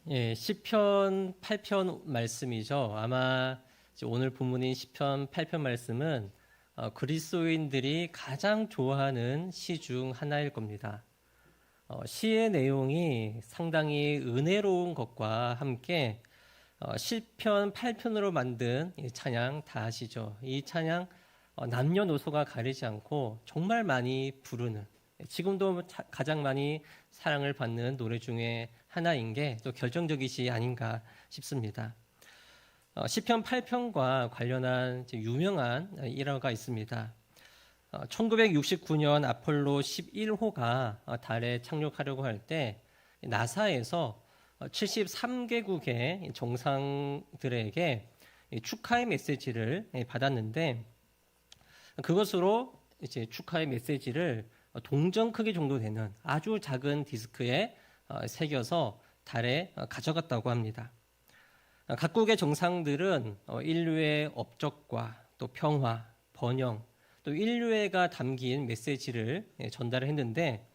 예, 시편 8편 말씀이죠. 아마 오늘 본문인 시편 8편 말씀은 그리스도인들이 가장 좋아하는 시 중 하나일 겁니다. 시의 내용이 상당히 은혜로운 것과 함께 시편 8편으로 만든 이 찬양 다 아시죠? 이 찬양 남녀노소가 가리지 않고 정말 많이 부르는, 지금도 가장 많이 사랑을 받는 노래 중에 하나인 게 또 결정적이지 아닌가 싶습니다. 시편 8편과 관련한 유명한 일화가 있습니다. 1969년 아폴로 11호가 달에 착륙하려고 할 때 나사에서 73개국의 정상들에게 축하의 메시지를 받았는데, 그것으로 이제 축하의 메시지를 동전 크기 정도 되는 아주 작은 디스크에 새겨서 달에 가져갔다고 합니다. 각국의 정상들은 인류의 업적과 또 평화, 번영, 또 인류애가 담긴 메시지를 전달을 했는데,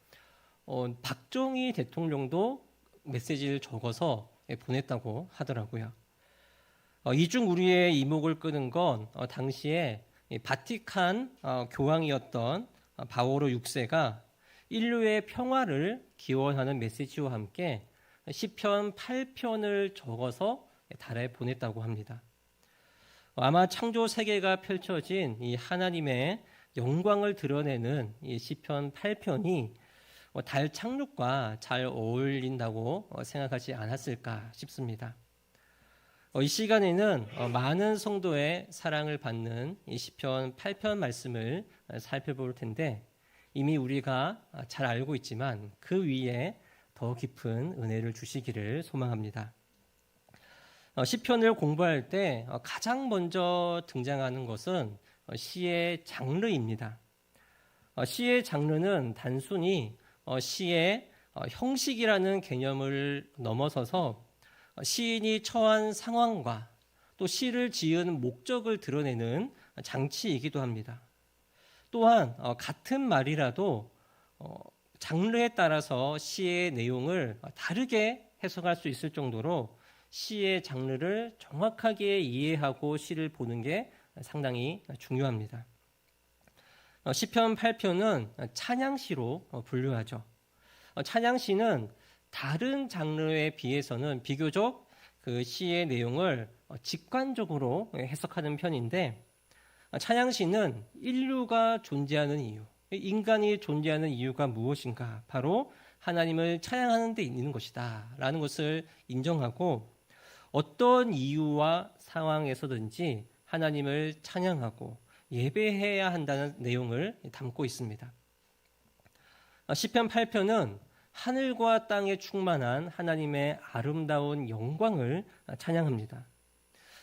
박정희 대통령도 메시지를 적어서 보냈다고 하더라고요. 이중 우리의 이목을 끄는 건 당시에 바티칸 교황이었던 바오로 6세가 인류의 평화를 기원하는 메시지와 함께 시편 8편을 적어서 달에 보냈다고 합니다. 아마 창조 세계가 펼쳐진 이 하나님의 영광을 드러내는 이 시편 8편이 달 착륙과 잘 어울린다고 생각하지 않았을까 싶습니다. 이 시간에는 많은 성도의 사랑을 받는 이 시편 8편 말씀을 살펴볼 텐데, 이미 우리가 잘 알고 있지만 그 위에 더 깊은 은혜를 주시기를 소망합니다. 시편을 공부할 때 가장 먼저 등장하는 것은 시의 장르입니다. 시의 장르는 단순히 시의 형식이라는 개념을 넘어서서 시인이 처한 상황과 또 시를 지은 목적을 드러내는 장치이기도 합니다. 또한 같은 말이라도 장르에 따라서 시의 내용을 다르게 해석할 수 있을 정도로 시의 장르를 정확하게 이해하고 시를 보는 게 상당히 중요합니다. 시편 8편은 찬양시로 분류하죠. 찬양시는 다른 장르에 비해서는 비교적 그 시의 내용을 직관적으로 해석하는 편인데, 찬양시는 인류가 존재하는 이유, 인간이 존재하는 이유가 무엇인가, 바로 하나님을 찬양하는 데 있는 것이다 라는 것을 인정하고, 어떤 이유와 상황에서든지 하나님을 찬양하고 예배해야 한다는 내용을 담고 있습니다. 시편 8편은 하늘과 땅에 충만한 하나님의 아름다운 영광을 찬양합니다.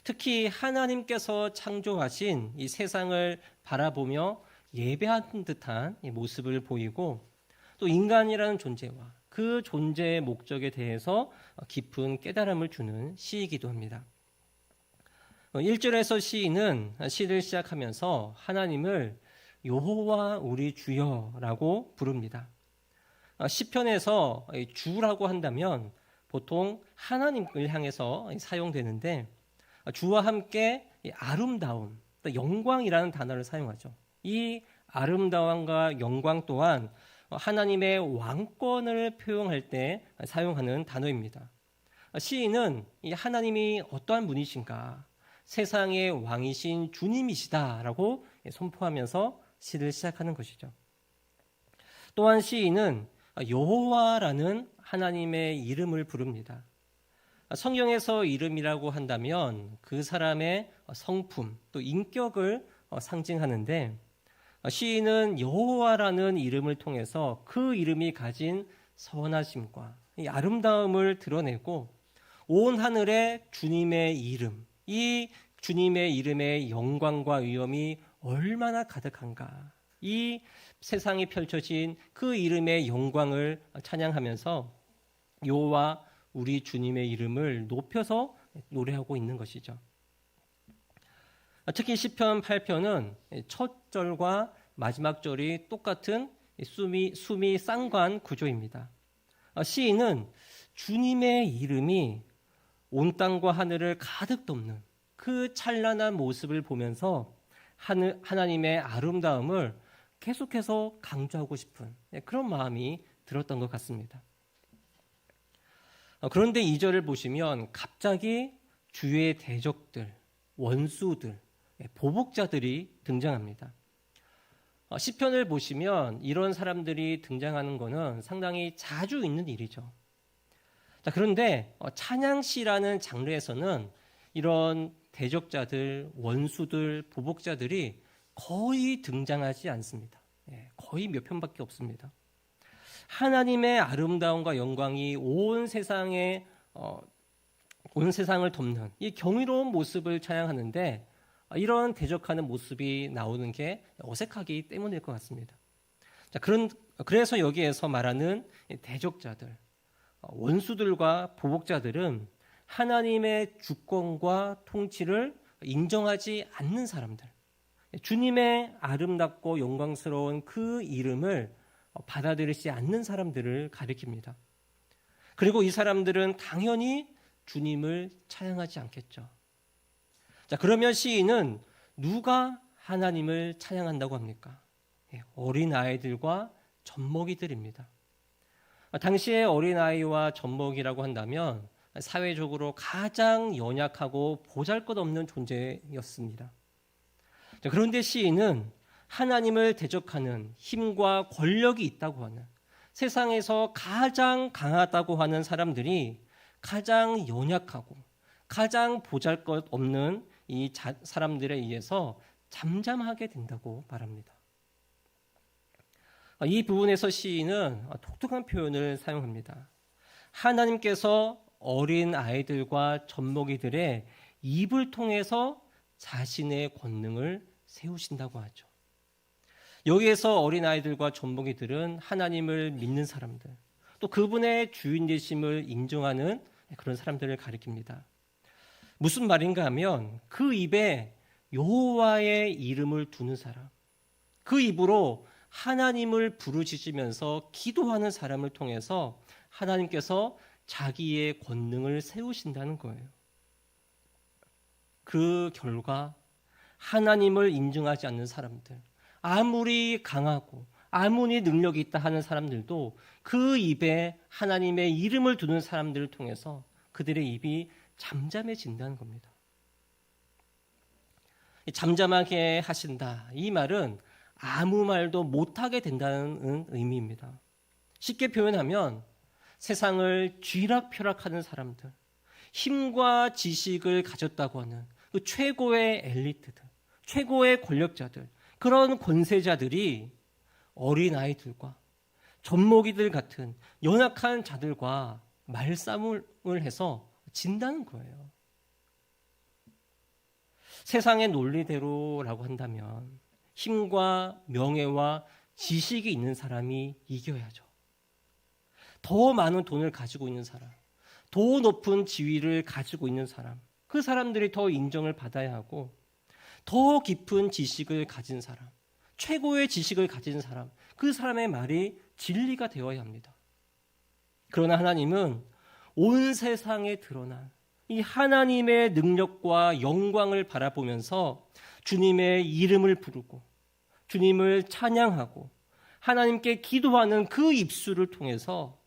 특히 하나님께서 창조하신 이 세상을 바라보며 예배하는 듯한 모습을 보이고, 또 인간이라는 존재와 그 존재의 목적에 대해서 깊은 깨달음을 주는 시이기도 합니다. 1절에서 시인은 시를 시작하면서 하나님을 여호와 우리 주여라고 부릅니다. 시편에서 주라고 한다면 보통 하나님을 향해서 사용되는데, 주와 함께 아름다움, 영광이라는 단어를 사용하죠. 이 아름다움과 영광 또한 하나님의 왕권을 표현할 때 사용하는 단어입니다. 시인은 이 하나님이 어떠한 분이신가, 세상의 왕이신 주님이시다라고 선포하면서 시를 시작하는 것이죠. 또한 시인은 여호와라는 하나님의 이름을 부릅니다. 성경에서 이름이라고 한다면 그 사람의 성품, 또 인격을 상징하는데, 시인은 여호와라는 이름을 통해서 그 이름이 가진 선하심과 이 아름다움을 드러내고, 온 하늘에 주님의 이름, 이 주님의 이름의 영광과 위엄이 얼마나 가득한가, 이 세상에 펼쳐진 그 이름의 영광을 찬양하면서 여호와 우리 주님의 이름을 높여서 노래하고 있는 것이죠. 특히 시편 8편은 첫 절과 마지막 절이 똑같은 수미 쌍관 구조입니다. 시인은 주님의 이름이 온 땅과 하늘을 가득 덮는 그 찬란한 모습을 보면서 하나님의 아름다움을 계속해서 강조하고 싶은 그런 마음이 들었던 것 같습니다. 그런데 2절을 보시면 갑자기 주의 대적들, 원수들, 보복자들이 등장합니다. 시편을 보시면 이런 사람들이 등장하는 것은 상당히 자주 있는 일이죠. 자, 그런데 찬양시라는 장르에서는 이런 대적자들, 원수들, 보복자들이 거의 등장하지 않습니다. 거의 몇 편밖에 없습니다. 하나님의 아름다움과 영광이 온 세상을 덮는 이 경이로운 모습을 찬양하는데 이런 대적하는 모습이 나오는 게 어색하기 때문일 것 같습니다. 자, 그래서 여기에서 말하는 대적자들, 원수들과 보복자들은 하나님의 주권과 통치를 인정하지 않는 사람들, 주님의 아름답고 영광스러운 그 이름을 받아들이지 않는 사람들을 가리킵니다. 그리고 이 사람들은 당연히 주님을 찬양하지 않겠죠. 자, 그러면 시인은 누가 하나님을 찬양한다고 합니까? 어린 아이들과 젖먹이들입니다. 당시에 어린 아이와 젖먹이라고 한다면 사회적으로 가장 연약하고 보잘것없는 존재였습니다. 자, 그런데 시인은 하나님을 대적하는 힘과 권력이 있다고 하는 세상에서 가장 강하다고 하는 사람들이 가장 연약하고 가장 보잘것없는 이 사람들에 의해서 잠잠하게 된다고 말합니다. 이 부분에서 시인은 독특한 표현을 사용합니다. 하나님께서 어린 아이들과 젖먹이들의 입을 통해서 자신의 권능을 세우신다고 하죠. 여기에서 어린 아이들과 젖먹이들은 하나님을 믿는 사람들, 또 그분의 주인 되심을 인정하는 그런 사람들을 가리킵니다. 무슨 말인가 하면 그 입에 여호와의 이름을 두는 사람, 그 입으로 하나님을 부르짖으면서 기도하는 사람을 통해서 하나님께서 자기의 권능을 세우신다는 거예요. 그 결과 하나님을 인정하지 않는 사람들, 아무리 강하고 아무리 능력이 있다 하는 사람들도 그 입에 하나님의 이름을 두는 사람들을 통해서 그들의 입이 잠잠해진다는 겁니다. 잠잠하게 하신다, 이 말은 아무 말도 못하게 된다는 의미입니다. 쉽게 표현하면 세상을 쥐락펴락하는 사람들, 힘과 지식을 가졌다고 하는 그 최고의 엘리트들, 최고의 권력자들, 그런 권세자들이 어린아이들과 젖먹이들 같은 연약한 자들과 말싸움을 해서 진다는 거예요. 세상의 논리대로라고 한다면 힘과 명예와 지식이 있는 사람이 이겨야죠. 더 많은 돈을 가지고 있는 사람, 더 높은 지위를 가지고 있는 사람, 그 사람들이 더 인정을 받아야 하고, 더 깊은 지식을 가진 사람, 최고의 지식을 가진 사람, 그 사람의 말이 진리가 되어야 합니다. 그러나 하나님은 온 세상에 드러난 이 하나님의 능력과 영광을 바라보면서 주님의 이름을 부르고 주님을 찬양하고 하나님께 기도하는 그 입술을 통해서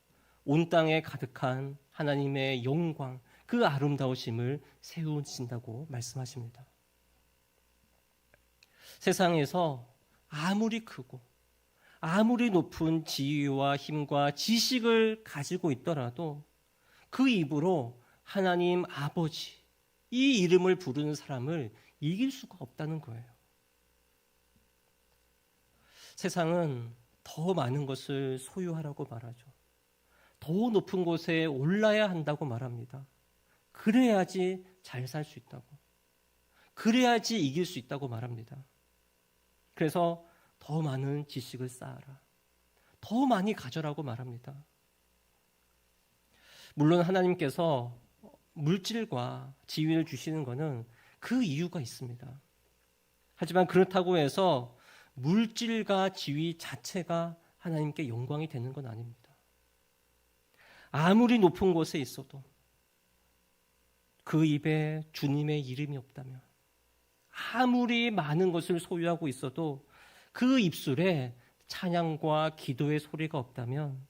온 땅에 가득한 하나님의 영광, 그 아름다우심을 세우신다고 말씀하십니다. 세상에서 아무리 크고 아무리 높은 지위와 힘과 지식을 가지고 있더라도 그 입으로 하나님 아버지, 이 이름을 부르는 사람을 이길 수가 없다는 거예요. 세상은 더 많은 것을 소유하라고 말하죠. 더 높은 곳에 올라야 한다고 말합니다. 그래야지 잘 살 수 있다고. 그래야지 이길 수 있다고 말합니다. 그래서 더 많은 지식을 쌓아라. 더 많이 가져라고 말합니다. 물론 하나님께서 물질과 지위를 주시는 것은 그 이유가 있습니다. 하지만 그렇다고 해서 물질과 지위 자체가 하나님께 영광이 되는 건 아닙니다. 아무리 높은 곳에 있어도 그 입에 주님의 이름이 없다면, 아무리 많은 것을 소유하고 있어도 그 입술에 찬양과 기도의 소리가 없다면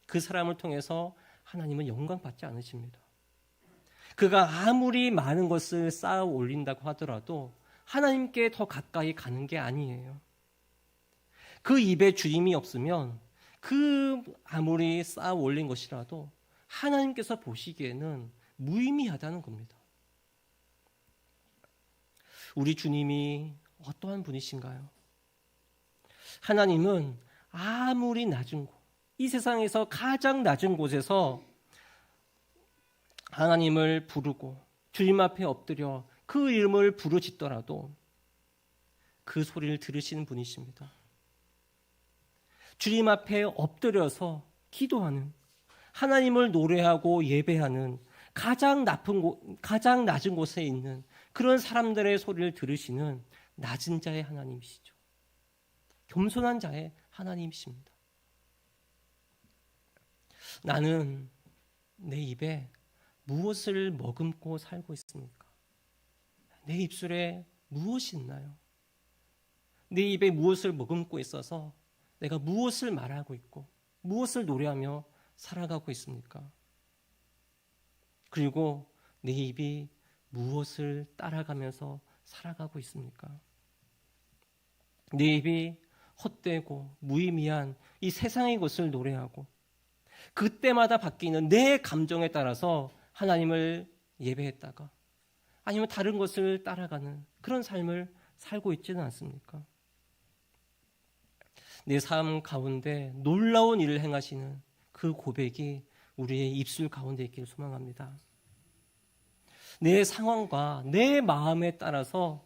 그 사람을 통해서 하나님은 영광 받지 않으십니다. 그가 아무리 많은 것을 쌓아 올린다고 하더라도 하나님께 더 가까이 가는 게 아니에요. 그 입에 주님이 없으면 그 아무리 쌓아 올린 것이라도 하나님께서 보시기에는 무의미하다는 겁니다. 우리 주님이 어떠한 분이신가요? 하나님은 아무리 낮은 곳, 이 세상에서 가장 낮은 곳에서 하나님을 부르고 주님 앞에 엎드려 그 이름을 부르짖더라도 그 소리를 들으시는 분이십니다. 주님 앞에 엎드려서 기도하는, 하나님을 노래하고 예배하는 가장 낮은 곳에 있는 그런 사람들의 소리를 들으시는 낮은 자의 하나님이시죠. 겸손한 자의 하나님이십니다. 나는 내 입에 무엇을 머금고 살고 있습니까? 내 입술에 무엇이 있나요? 내 입에 무엇을 머금고 있어서 내가 무엇을 말하고 있고 무엇을 노래하며 살아가고 있습니까? 그리고 내 입이 무엇을 따라가면서 살아가고 있습니까? 내 입이 헛되고 무의미한 이 세상의 것을 노래하고 그때마다 바뀌는 내 감정에 따라서 하나님을 예배했다가 아니면 다른 것을 따라가는 그런 삶을 살고 있지는 않습니까? 내 삶 가운데 놀라운 일을 행하시는 그 고백이 우리의 입술 가운데 있기를 소망합니다. 내 상황과 내 마음에 따라서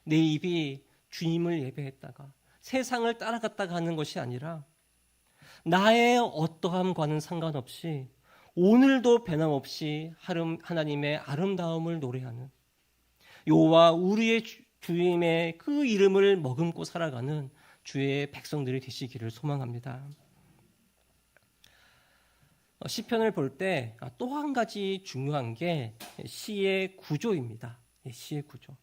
내 입이 주님을 예배했다가 세상을 따라갔다가 하는 것이 아니라 나의 어떠함과는 상관없이 오늘도 변함없이 하나님의 아름다움을 노래하는 여호와 우리의 주님의 그 이름을 머금고 살아가는 주의 백성들이 되시기를 소망합니다. 시편을 볼 때 또 한 가지 중요한 게 시의 구조입니다. 시의 구조.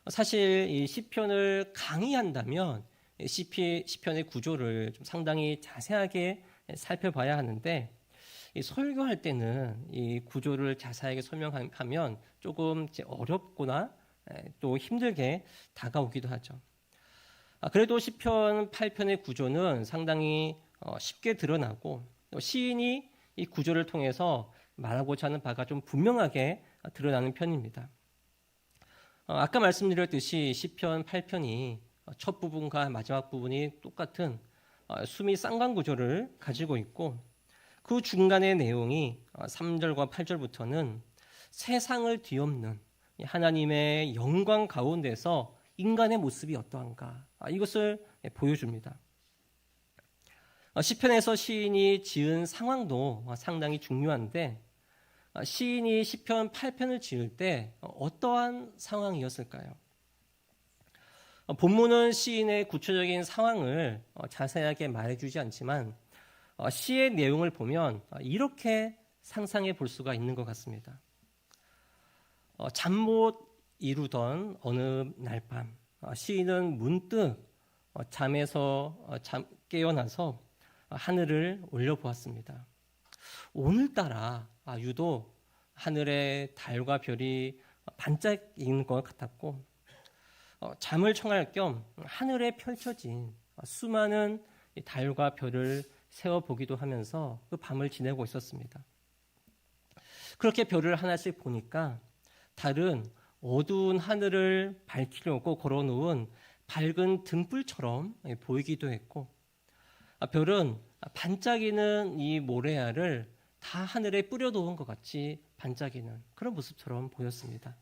사실 이 시편을 강의한다면 시편의 구조를 좀 상당히 자세하게 살펴봐야 하는데 설교할 때는 이 구조를 자세하게 설명하면 조금 어렵거나 또 힘들게 다가오기도 하죠. 그래도 시편 8편의 구조는 상당히 쉽게 드러나고 시인이 이 구조를 통해서 말하고자 하는 바가 좀 분명하게 드러나는 편입니다. 아까 말씀드렸듯이 시편 8편이 첫 부분과 마지막 부분이 똑같은 수미 쌍관 구조를 가지고 있고 그 중간의 내용이 3절과 8절부터는 세상을 뒤엎는 하나님의 영광 가운데서 인간의 모습이 어떠한가 이것을 보여줍니다. 시편에서 시인이 지은 상황도 상당히 중요한데 시인이 시편 8편을 지을 때 어떠한 상황이었을까요? 본문은 시인의 구체적인 상황을 자세하게 말해주지 않지만 시의 내용을 보면 이렇게 상상해 볼 수가 있는 것 같습니다. 잠 못 이루던 어느 날 밤 시인은 문득 잠에서 깨어나서 하늘을 올려보았습니다. 오늘따라 유독 하늘에 달과 별이 반짝이는 것 같았고 잠을 청할 겸 하늘에 펼쳐진 수많은 달과 별을 세어보기도 하면서 그 밤을 지내고 있었습니다. 그렇게 별을 하나씩 보니까 달은 어두운 하늘을 밝히려고 걸어놓은 밝은 등불처럼 보이기도 했고 별은 반짝이는 이 모래알을 다 하늘에 뿌려놓은 것 같이 반짝이는 그런 모습처럼 보였습니다.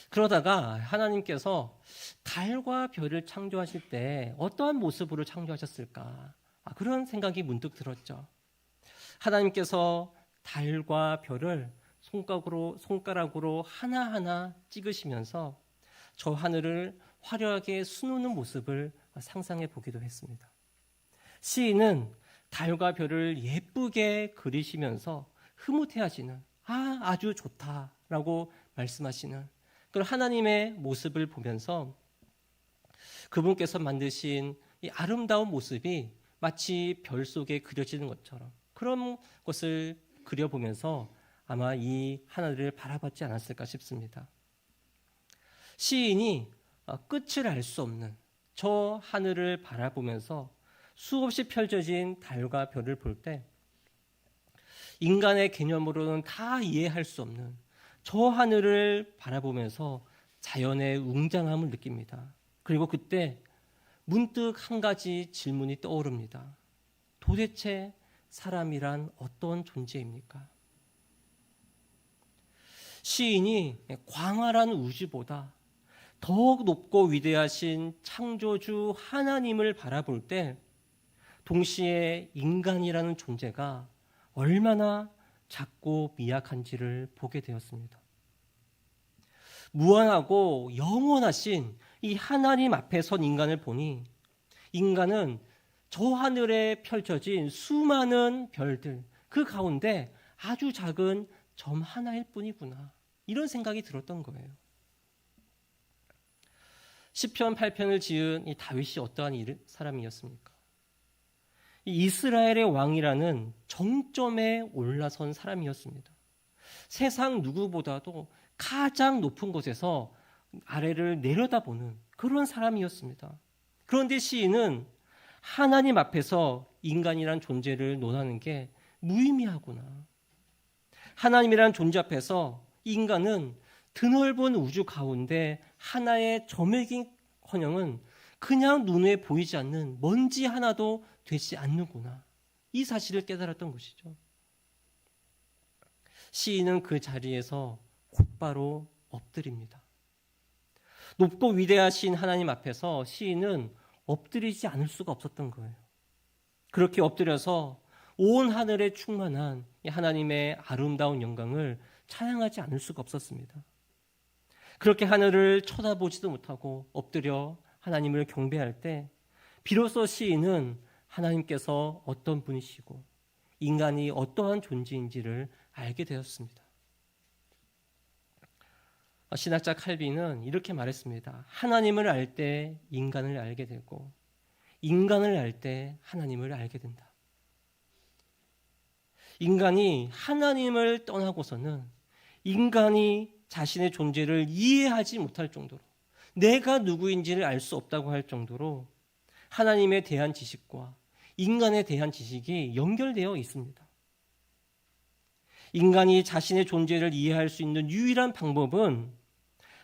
그러다가 하나님께서 달과 별을 창조하실 때 어떠한 모습으로 창조하셨을까? 그런 생각이 문득 들었죠. 하나님께서 달과 별을 손가락으로 하나하나 찍으시면서 저 하늘을 화려하게 수놓는 모습을 상상해 보기도 했습니다. 시인은 달과 별을 예쁘게 그리시면서 흐뭇해하시는 아주 좋다라고 말씀하시는 그런 하나님의 모습을 보면서 그분께서 만드신 이 아름다운 모습이 마치 별 속에 그려지는 것처럼 그런 것을 그려보면서 아마 이 하늘을 바라봤지 않았을까 싶습니다. 시인이 끝을 알 수 없는 저 하늘을 바라보면서 수없이 펼쳐진 달과 별을 볼 때 인간의 개념으로는 다 이해할 수 없는 저 하늘을 바라보면서 자연의 웅장함을 느낍니다. 그리고 그때 문득 한 가지 질문이 떠오릅니다. 도대체 사람이란 어떤 존재입니까? 시인이 광활한 우주보다 더욱 높고 위대하신 창조주 하나님을 바라볼 때 동시에 인간이라는 존재가 얼마나 작고 미약한지를 보게 되었습니다. 무한하고 영원하신 이 하나님 앞에 선 인간을 보니 인간은 저 하늘에 펼쳐진 수많은 별들 그 가운데 아주 작은 점 하나일 뿐이구나. 이런 생각이 들었던 거예요. 시편 8편을 지은 이 다윗이 어떠한 사람이었습니까? 이 이스라엘의 왕이라는 정점에 올라선 사람이었습니다. 세상 누구보다도 가장 높은 곳에서 아래를 내려다보는 그런 사람이었습니다. 그런데 시인은 하나님 앞에서 인간이란 존재를 논하는 게 무의미하구나. 하나님이란 존재 앞에서 인간은 드넓은 우주 가운데 하나의 점이긴커녕은 그냥 눈에 보이지 않는 먼지 하나도 되지 않는구나. 이 사실을 깨달았던 것이죠. 시인은 그 자리에서 곧바로 엎드립니다. 높고 위대하신 하나님 앞에서 시인은 엎드리지 않을 수가 없었던 거예요. 그렇게 엎드려서 온 하늘에 충만한 하나님의 아름다운 영광을 찬양하지 않을 수가 없었습니다. 그렇게 하늘을 쳐다보지도 못하고 엎드려 하나님을 경배할 때 비로소 시인은 하나님께서 어떤 분이시고 인간이 어떠한 존재인지를 알게 되었습니다. 신학자 칼빈은 이렇게 말했습니다. 하나님을 알 때 인간을 알게 되고 인간을 알 때 하나님을 알게 된다. 인간이 하나님을 떠나고서는 인간이 자신의 존재를 이해하지 못할 정도로 내가 누구인지를 알 수 없다고 할 정도로 하나님에 대한 지식과 인간에 대한 지식이 연결되어 있습니다. 인간이 자신의 존재를 이해할 수 있는 유일한 방법은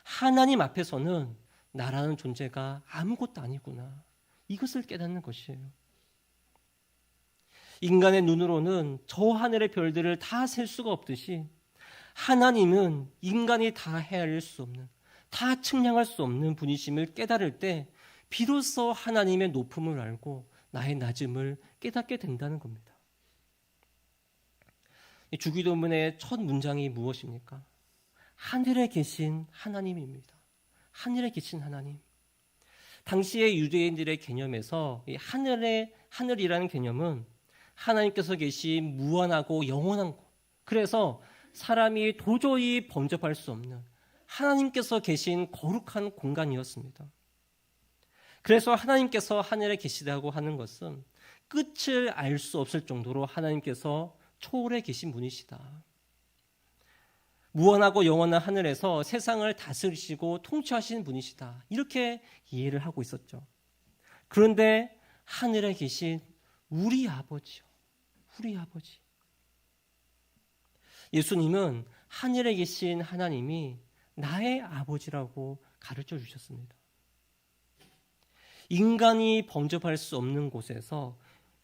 하나님 앞에서는 나라는 존재가 아무것도 아니구나. 이것을 깨닫는 것이에요. 인간의 눈으로는 저 하늘의 별들을 다 셀 수가 없듯이 하나님은 인간이 다 헤아릴 수 없는, 다 측량할 수 없는 분이심을 깨달을 때 비로소 하나님의 높음을 알고 나의 낮음을 깨닫게 된다는 겁니다. 주기도문의 첫 문장이 무엇입니까? 하늘에 계신 하나님입니다. 하늘에 계신 하나님. 당시의 유대인들의 개념에서 이 하늘이라는 개념은 하나님께서 계신 무한하고 영원한 곳. 그래서 사람이 도저히 범접할 수 없는 하나님께서 계신 거룩한 공간이었습니다. 그래서 하나님께서 하늘에 계시다고 하는 것은 끝을 알 수 없을 정도로 하나님께서 초월해 계신 분이시다. 무한하고 영원한 하늘에서 세상을 다스리시고 통치하시는 분이시다. 이렇게 이해를 하고 있었죠. 그런데 하늘에 계신 우리 아버지요. 우리 아버지. 예수님은 하늘에 계신 하나님이 나의 아버지라고 가르쳐 주셨습니다. 인간이 범접할 수 없는 곳에서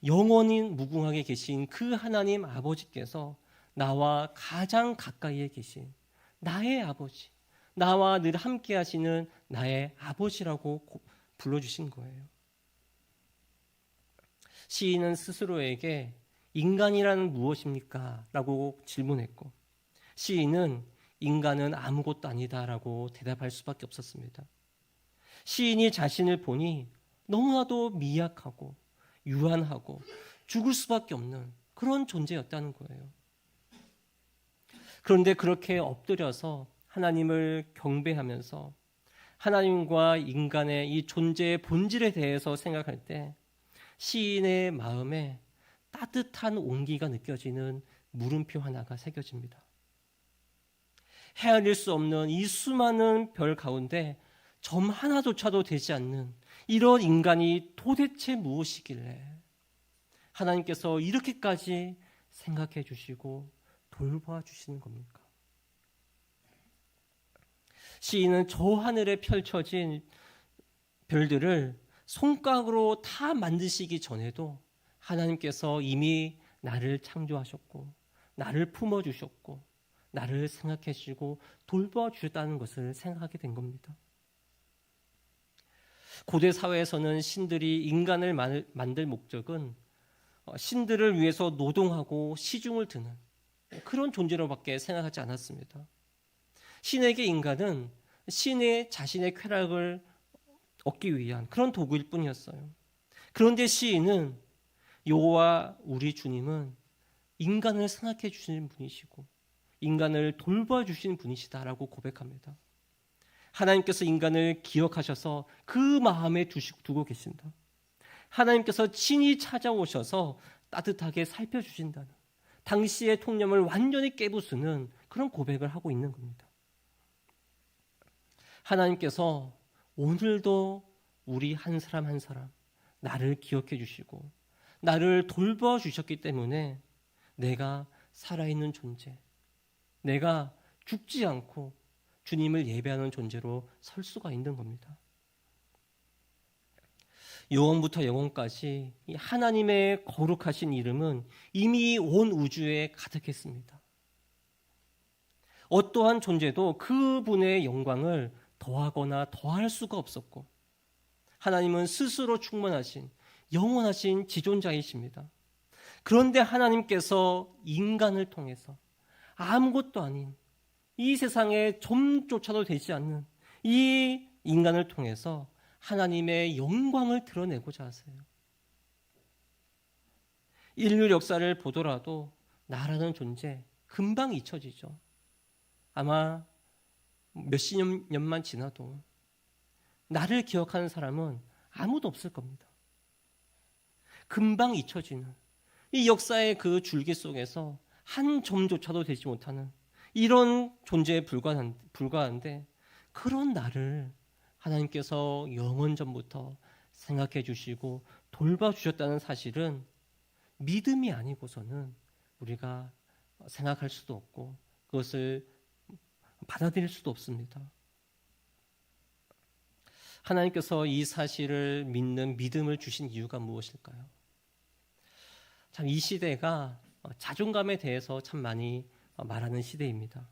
영원히 무궁하게 계신 그 하나님 아버지께서 나와 가장 가까이에 계신 나의 아버지, 나와 늘 함께 하시는 나의 아버지라고 불러주신 거예요. 시인은 스스로에게 인간이란 무엇입니까? 라고 질문했고 시인은 인간은 아무것도 아니다라고 대답할 수밖에 없었습니다. 시인이 자신을 보니 너무나도 미약하고 유한하고 죽을 수밖에 없는 그런 존재였다는 거예요. 그런데 그렇게 엎드려서 하나님을 경배하면서 하나님과 인간의 이 존재의 본질에 대해서 생각할 때 시인의 마음에 따뜻한 온기가 느껴지는 물음표 하나가 새겨집니다. 헤아릴 수 없는 이 수많은 별 가운데 점 하나조차도 되지 않는 이런 인간이 도대체 무엇이길래 하나님께서 이렇게까지 생각해 주시고 돌봐 주시는 겁니까? 시인은 저 하늘에 펼쳐진 별들을 손가락으로 다 만드시기 전에도 하나님께서 이미 나를 창조하셨고 나를 품어주셨고 나를 생각해 주시고 돌봐주셨다는 것을 생각하게 된 겁니다. 고대 사회에서는 신들이 인간을 만들 목적은 신들을 위해서 노동하고 시중을 드는 그런 존재로밖에 생각하지 않았습니다. 신에게 인간은 신의 자신의 쾌락을 얻기 위한 그런 도구일 뿐이었어요. 그런데 시인은 여호와 우리 주님은 인간을 생각해 주시는 분이시고 인간을 돌봐주시는 분이시다라고 고백합니다. 하나님께서 인간을 기억하셔서 그 마음에 두고 계신다. 하나님께서 친히 찾아오셔서 따뜻하게 살펴주신다는 당시의 통념을 완전히 깨부수는 그런 고백을 하고 있는 겁니다. 하나님께서 오늘도 우리 한 사람 한 사람 나를 기억해 주시고 나를 돌봐주셨기 때문에 내가 살아있는 존재, 내가 죽지 않고 주님을 예배하는 존재로 설 수가 있는 겁니다. 영원부터 영원까지 이 하나님의 거룩하신 이름은 이미 온 우주에 가득했습니다. 어떠한 존재도 그분의 영광을 더하거나 더할 수가 없었고 하나님은 스스로 충만하신 영원하신 지존자이십니다. 그런데 하나님께서 인간을 통해서 아무것도 아닌 이 세상에 점조차도 되지 않는 이 인간을 통해서 하나님의 영광을 드러내고자 하세요. 인류 역사를 보더라도 나라는 존재 금방 잊혀지죠. 아마 몇십 년만 지나도 나를 기억하는 사람은 아무도 없을 겁니다. 금방 잊혀지는 이 역사의 그 줄기 속에서 한 점조차도 되지 못하는 이런 존재에 불과한데 그런 나를 하나님께서 영원 전부터 생각해 주시고 돌봐주셨다는 사실은 믿음이 아니고서는 우리가 생각할 수도 없고 그것을 받아들일 수도 없습니다. 하나님께서 이 사실을 믿는 믿음을 주신 이유가 무엇일까요? 참 이 시대가 자존감에 대해서 참 많이 말하는 시대입니다.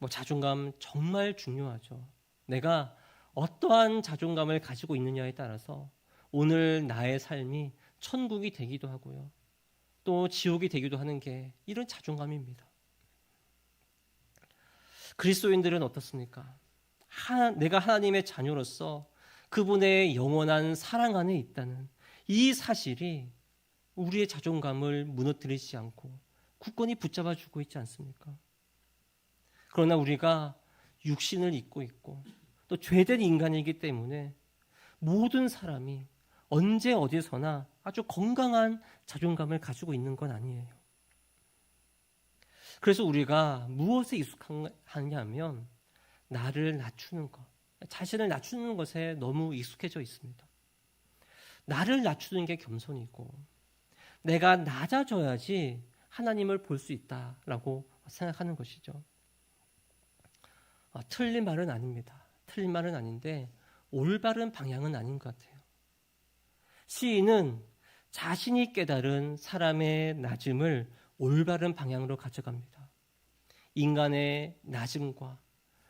자존감 정말 중요하죠. 내가 어떠한 자존감을 가지고 있느냐에 따라서 오늘 나의 삶이 천국이 되기도 하고요. 또 지옥이 되기도 하는 게 이런 자존감입니다. 그리스도인들은 어떻습니까? 내가 하나님의 자녀로서 그분의 영원한 사랑 안에 있다는 이 사실이 우리의 자존감을 무너뜨리지 않고 굳건히 붙잡아 주고 있지 않습니까? 그러나 우리가 육신을 입고 있고 또 죄된 인간이기 때문에 모든 사람이 언제 어디서나 아주 건강한 자존감을 가지고 있는 건 아니에요. 그래서 우리가 무엇에 익숙하냐 하면 나를 낮추는 것, 자신을 낮추는 것에 너무 익숙해져 있습니다. 나를 낮추는 게 겸손이고 내가 낮아져야지 하나님을 볼 수 있다라고 생각하는 것이죠. 틀린 말은 아닙니다. 틀린 말은 아닌데 올바른 방향은 아닌 것 같아요. 시인은 자신이 깨달은 사람의 낮음을 올바른 방향으로 가져갑니다. 인간의 낮음과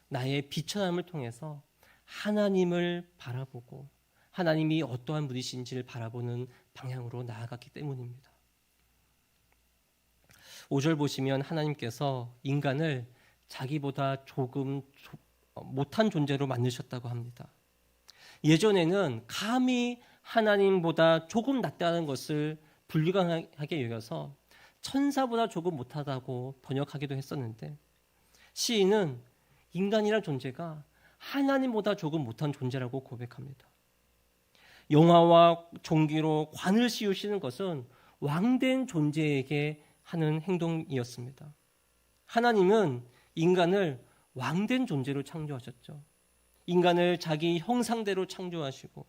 나의 비천함을 통해서 하나님을 바라보고 하나님이 어떠한 분이신지를 바라보는 방향으로 나아갔기 때문입니다. 5절 보시면 하나님께서 인간을 자기보다 조금 못한 존재로 만드셨다고 합니다. 예전에는 감히 하나님보다 조금 낫다는 것을 불가능하게 여겨서 천사보다 조금 못하다고 번역하기도 했었는데, 시인은 인간이란 존재가 하나님보다 조금 못한 존재라고 고백합니다. 영화와 종기로 관을 씌우시는 것은 왕된 존재에게 하는 행동이었습니다. 하나님은 인간을 왕된 존재로 창조하셨죠. 인간을 자기 형상대로 창조하시고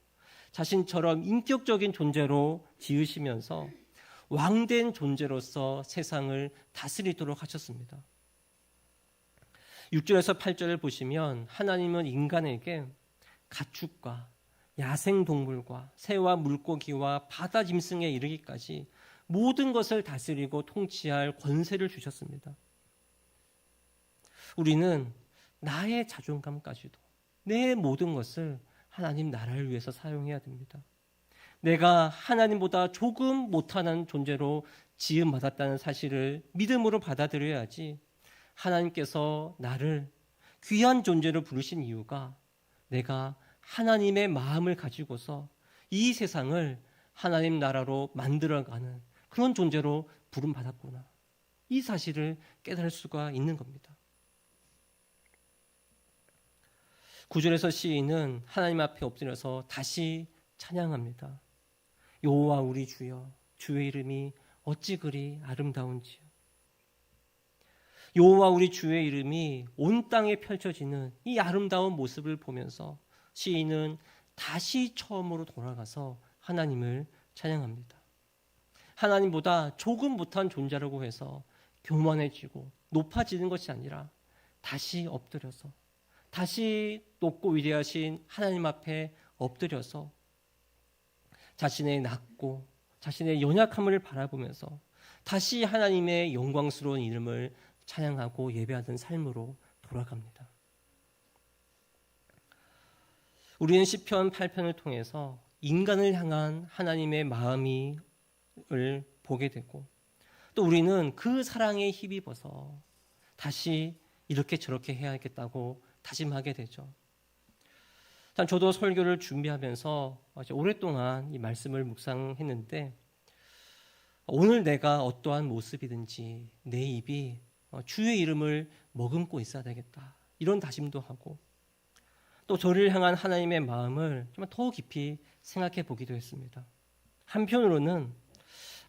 자신처럼 인격적인 존재로 지으시면서 왕된 존재로서 세상을 다스리도록 하셨습니다. 6절에서 8절을 보시면 하나님은 인간에게 가축과 야생동물과 새와 물고기와 바다 짐승에 이르기까지 모든 것을 다스리고 통치할 권세를 주셨습니다. 우리는 나의 자존감까지도 내 모든 것을 하나님 나라를 위해서 사용해야 됩니다. 내가 하나님보다 조금 못하는 존재로 지음받았다는 사실을 믿음으로 받아들여야지, 하나님께서 나를 귀한 존재로 부르신 이유가 내가 하나님의 마음을 가지고서 이 세상을 하나님 나라로 만들어가는 그런 존재로 부름받았구나, 이 사실을 깨달을 수가 있는 겁니다. 9절에서 시인은 하나님 앞에 엎드려서 다시 찬양합니다. 여호와 우리 주여, 주의 이름이 어찌 그리 아름다운지요. 여호와 우리 주의 이름이 온 땅에 펼쳐지는 이 아름다운 모습을 보면서 시인은 다시 처음으로 돌아가서 하나님을 찬양합니다. 하나님보다 조금 못한 존재라고 해서 교만해지고 높아지는 것이 아니라 다시 엎드려서, 다시 높고 위대하신 하나님 앞에 엎드려서 자신의 낮고 자신의 연약함을 바라보면서 다시 하나님의 영광스러운 이름을 찬양하고 예배하던 삶으로 돌아갑니다. 우리는 시편 8편을 통해서 인간을 향한 하나님의 마음을 보게 되고, 또 우리는 그 사랑에 힘입어서 다시 이렇게 저렇게 해야겠다고 다짐하게 되죠. 저도 설교를 준비하면서 오랫동안 이 말씀을 묵상했는데, 오늘 내가 어떠한 모습이든지 내 입이 주의 이름을 머금고 있어야 되겠다, 이런 다짐도 하고, 또 저를 향한 하나님의 마음을 좀 더 깊이 생각해 보기도 했습니다. 한편으로는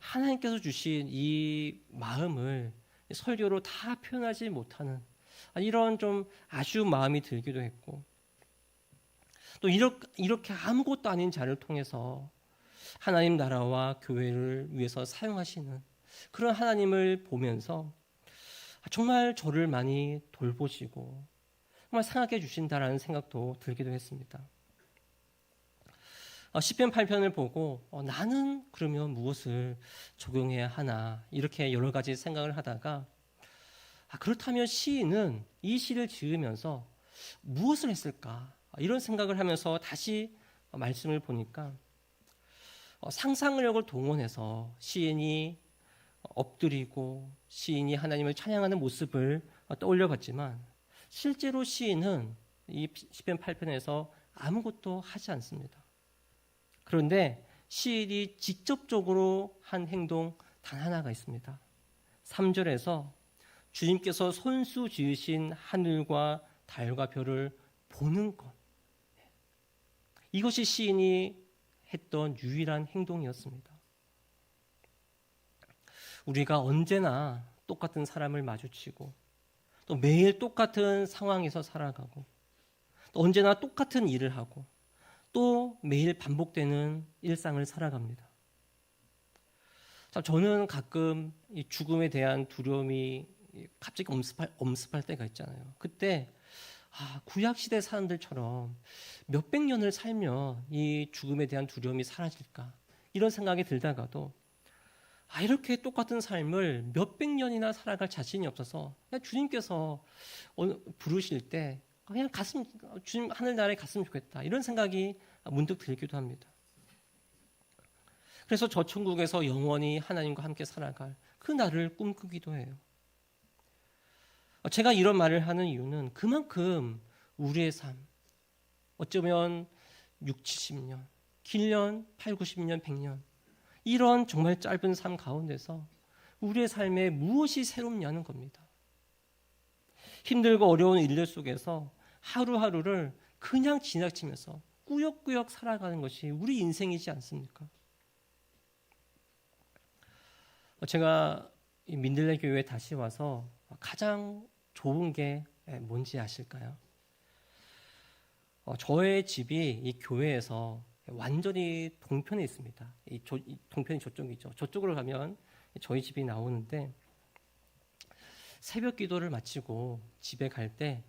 하나님께서 주신 이 마음을 설교로 다 표현하지 못하는 이런 좀 아쉬운 마음이 들기도 했고, 또 이렇게 아무것도 아닌 자를 통해서 하나님 나라와 교회를 위해서 사용하시는 그런 하나님을 보면서 정말 저를 많이 돌보시고 정말 상하게 주신다라는 생각도 들기도 했습니다. 시편 8편을 보고 나는 그러면 무엇을 적용해야 하나, 이렇게 여러 가지 생각을 하다가 그렇다면 시인은 이 시를 지으면서 무엇을 했을까, 이런 생각을 하면서 다시 말씀을 보니까 상상력을 동원해서 시인이 엎드리고 시인이 하나님을 찬양하는 모습을 떠올려 봤지만, 실제로 시인은 이 시편 8편에서 아무것도 하지 않습니다. 그런데 시인이 직접적으로 한 행동 단 하나가 있습니다. 3절에서 주님께서 손수 지으신 하늘과 달과 별을 보는 것, 이것이 시인이 했던 유일한 행동이었습니다. 우리가 언제나 똑같은 사람을 마주치고, 또 매일 똑같은 상황에서 살아가고, 또 언제나 똑같은 일을 하고, 또 매일 반복되는 일상을 살아갑니다. 저는 가끔 이 죽음에 대한 두려움이 갑자기 엄습할 때가 있잖아요. 그때 구약시대 사람들처럼 몇백 년을 살면 이 죽음에 대한 두려움이 사라질까, 이런 생각이 들다가도 이렇게 똑같은 삶을 몇백 년이나 살아갈 자신이 없어서 그냥 주님께서 부르실 때 그냥 주님 하늘나라에 갔으면 좋겠다, 이런 생각이 문득 들기도 합니다. 그래서 저 천국에서 영원히 하나님과 함께 살아갈 그 날을 꿈꾸기도 해요. 제가 이런 말을 하는 이유는 그만큼 우리의 삶, 어쩌면 6, 70년, 길년 8, 90년, 100년, 이런 정말 짧은 삶 가운데서 우리의 삶에 무엇이 새롭냐는 겁니다. 힘들고 어려운 일들 속에서 하루하루를 그냥 지나치면서 꾸역꾸역 살아가는 것이 우리 인생이지 않습니까? 제가 이 민들레 교회에 다시 와서 가장 좋은 게 뭔지 아실까요? 저의 집이 이 교회에서 완전히 동편에 있습니다. 이 동편이 저쪽이죠. 저쪽으로 가면 저희 집이 나오는데 새벽 기도를 마치고 집에 갈 때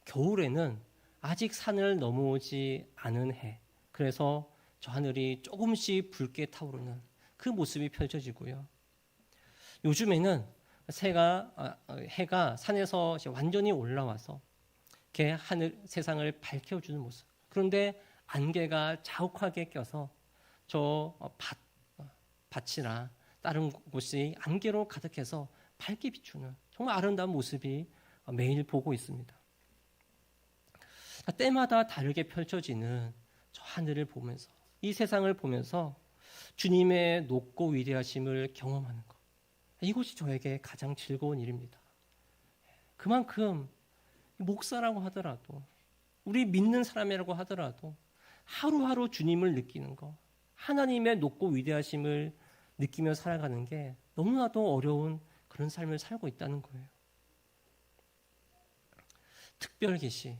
겨울에는 아직 산을 넘어오지 않은 해, 그래서 저 하늘이 조금씩 붉게 타오르는 그 모습이 펼쳐지고요. 요즘에는 해가 산에서 완전히 올라와서 이렇게 하늘 세상을 밝혀주는 모습. 그런데 안개가 자욱하게 껴서 저 밭이나 다른 곳이 안개로 가득해서 밝게 비추는 정말 아름다운 모습이 매일 보고 있습니다. 때마다 다르게 펼쳐지는 저 하늘을 보면서, 이 세상을 보면서 주님의 높고 위대하심을 경험하는 것, 이것이 저에게 가장 즐거운 일입니다. 그만큼 목사라고 하더라도, 우리 믿는 사람이라고 하더라도 하루하루 주님을 느끼는 것, 하나님의 높고 위대하심을 느끼며 살아가는 게 너무나도 어려운 그런 삶을 살고 있다는 거예요. 특별 계시,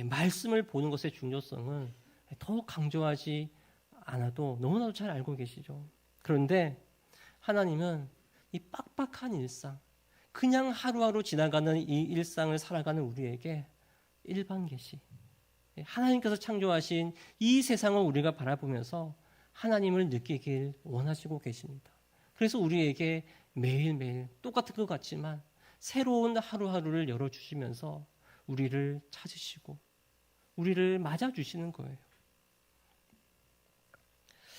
말씀을 보는 것의 중요성은 더욱 강조하지 않아도 너무나도 잘 알고 계시죠. 그런데 하나님은 이 빡빡한 일상, 그냥 하루하루 지나가는 이 일상을 살아가는 우리에게 일반 계시, 하나님께서 창조하신 이 세상을 우리가 바라보면서 하나님을 느끼길 원하시고 계십니다. 그래서 우리에게 매일매일 똑같은 것 같지만 새로운 하루하루를 열어주시면서 우리를 찾으시고 우리를 맞아주시는 거예요.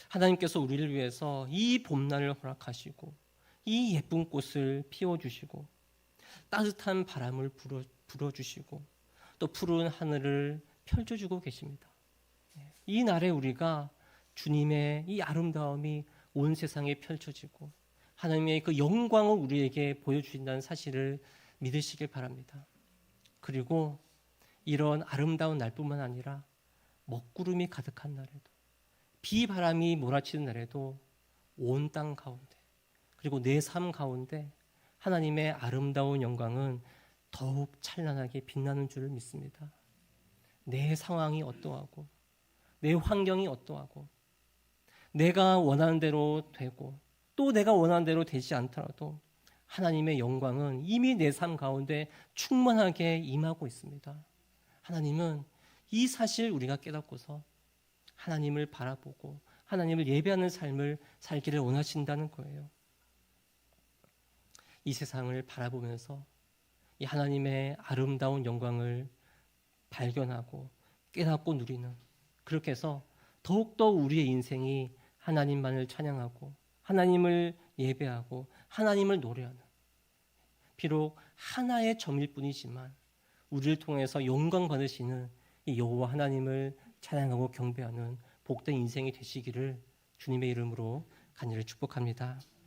하나님께서 우리를 위해서 이 봄날을 허락하시고 이 예쁜 꽃을 피워주시고 따뜻한 바람을 불어주시고 또 푸른 하늘을 펼쳐주고 계십니다. 이 날에 우리가 주님의 이 아름다움이 온 세상에 펼쳐지고 하나님의 그 영광을 우리에게 보여주신다는 사실을 믿으시길 바랍니다. 그리고 이런 아름다운 날뿐만 아니라 먹구름이 가득한 날에도, 비바람이 몰아치는 날에도 온 땅 가운데, 그리고 내 삶 가운데 하나님의 아름다운 영광은 더욱 찬란하게 빛나는 줄을 믿습니다. 내 상황이 어떠하고 내 환경이 어떠하고 내가 원하는 대로 되고 또 내가 원하는 대로 되지 않더라도 하나님의 영광은 이미 내 삶 가운데 충만하게 임하고 있습니다. 하나님은 이 사실 우리가 깨닫고서 하나님을 바라보고 하나님을 예배하는 삶을 살기를 원하신다는 거예요. 이 세상을 바라보면서 이 하나님의 아름다운 영광을 발견하고 깨닫고 누리는, 그렇게 해서 더욱더 우리의 인생이 하나님만을 찬양하고 하나님을 예배하고 하나님을 노래하는, 비록 하나의 점일 뿐이지만 우리를 통해서 영광 받으시는 이 여호와 하나님을 찬양하고 경배하는 복된 인생이 되시기를 주님의 이름으로 간절히 축복합니다.